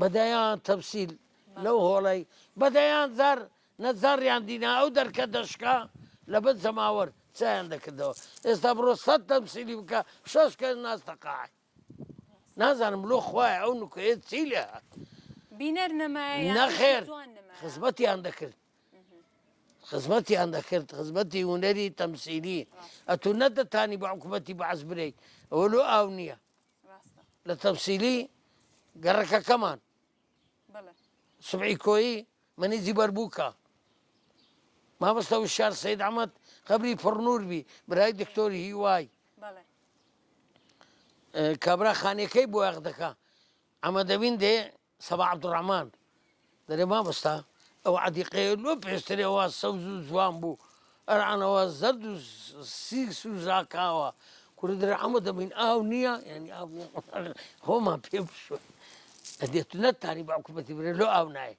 بەدایان تەفسیل لەو هۆڵی بەدایان زار نەزاریان دینا ئەو دەرکە دەشکا لەبەر زەماوەەر چیان دەکردەوە ئێستا بڕۆ 100 تەمسیلی بکە 6 کە ناستەقاعی نازانم لۆ خوایە ئەو نوکەیە چی لێ هات بینەر نەمایە نەخێر خزمەتیان دەکرد خزمەتیان دەکرد خزمەتی هوەری تەمسیلی ئەتو نەدەتانی بە حکوومەتی بەعەز برەی ئەوە لۆ ئاو نییە لە تەمسیلی گەڕەکەکەمان سبعی کۆیی منیزی بەربووکە مامۆستا وشار سەید ئەحمەد خەبری پڕنوور بی برای دکتۆری هیوای کابرا خانەکەی بۆ یاغ دەکا ئەمە دەبین دێ سەبا عەبدوڕەحمان دەرێ مامۆستا ئەو عەدیقەیە لۆ پێشترەوە سەوز و جوان بوو ئەرعانەوە زەرد و سیکس و ژاکاوە کوڕ دەرێ ئەمە دەبین ئاو نییە یعنی ئاو خۆمان پێ بشوە ئەدێت نەتانی بە حکوومەتی برێ لۆ ئاو نایە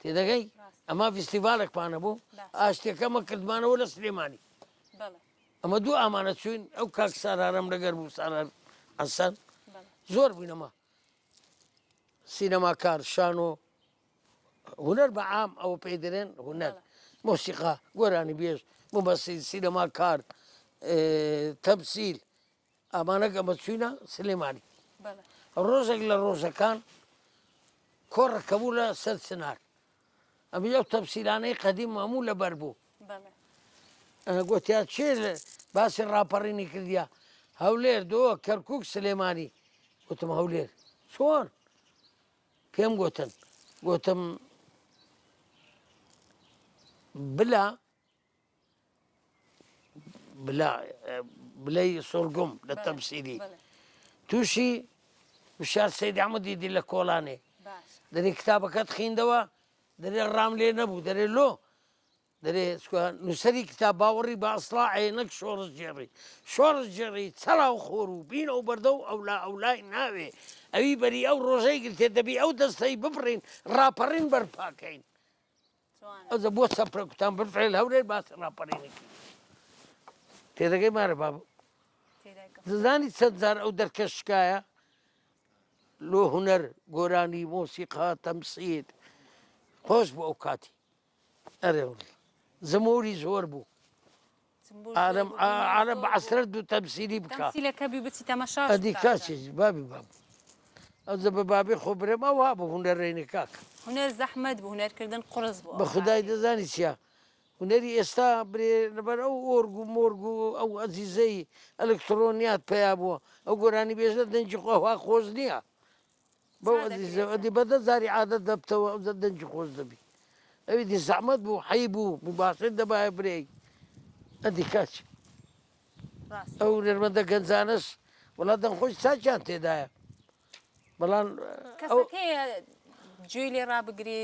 تێدەگەی ئەمە فیستیڤالێکمانە بوو ئاشتێکەمە کردمانەوە لە سلێمانی ئەمە دوو ئامانە چوین ئەو کاک سارارەم لەگەر بوو سارار حەسەن زۆر بووینەمە سینەماکار شانۆ هونەر بە عام ئەوە پێی دەرێن هونەر مۆسیقا گۆرانی بێژ ممەسیل سینەماکار تەمسیل ئامانە گەمە چوینە سلێمانی ڕۆژێک لە ڕۆژەکان کۆڕەکەبوو لە سەر چنار ئەمە ئەو تەمسیلانەی قەدیم هەموو لەبەر بوو گوتیان چێ باسی ڕاپەڕینی کردیا هەولێر دۆ کەرکووک سلێمانی گوتم هەولێر چۆن پێم گوتن گوتم بلەی سۆرگم لە تەمسیلی تووشی وشار سەید ئەحمەدی دی لە کۆڵانێ دەرێ کتابەکەت خوێندەوە دەرێ ڕام لێ نەبوو دەرێ لۆ دەرێ نووسەری کتاب باوەڕی بە ئەسڵاعێ نەک شۆڕش جێڕی شۆڕش جێڕی چەڵاو خۆر و بینە و بەردە و ئەولای ناوێ ئەوی بەری ئەو ڕۆژەی گرتێ دەبی ئەو دەستەی بفرین ڕاپەڕین بەرپاکەین ئەوزە بۆ سەپرە کوتان بفرێن هەولێر باسی ڕاپەڕینێکی تێدەگەی مارە بابوو دەزانی چەند جار ئەو دەرکە شکایە لۆ هونەر گۆرانی مۆسیقا تەمسیل خۆش بوو ئەو کاتی ئەرێ زمۆری زۆر بوو عالم بە عەسرەت دوو تەمسیلی بکە ئەدی کاچێک بابی بابوو ئەوزە بە بابی خۆ برێمە وا بوو هونەر ڕێنێ کاک هونەر زەحمەت بوو هونەرکردن قڕز بوو بە خودای دەزانی چییە هونەری ئێستا برێ لەبەر ئەو ئۆرگ و مۆرگ و ئەو ئەزیزەی ئەلکترۆنیات پیا بووە ئەو گۆرانی بێژە دەنجی خۆها خۆش نییە بەو ئەزیزە ئەدی بەدە زاری عادەت دەبتەوە ئەوزە دەنجی خۆش دەبی ئەوی دی زەحمەت بوو حەی بوو مباشر دەبایە برێی ئەدی کاچ ئەو نێرمەندە گەنجانەش وڵات دەنخۆش چاچیان تێدایە بەڵام گوێی لێ ڕابگری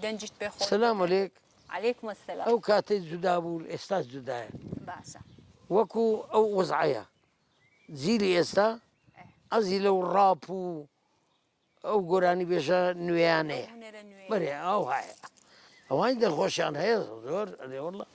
دەنجیت پێ خۆ سەلام عەلێک عەلەیکوم ئەسسەلام ئەو کاتەی جودا بوو ئێستا جودایە باشە وەکو ئەو وەزعەیە جیلی ئێستا ئەزی لەو ڕاپ و ئەو گۆرانی بێژە نوێیانەیە بەرێ ئەو هەیە ئەوانی دەخۆشیان هەیە زۆر ئەرێ وەڵڵا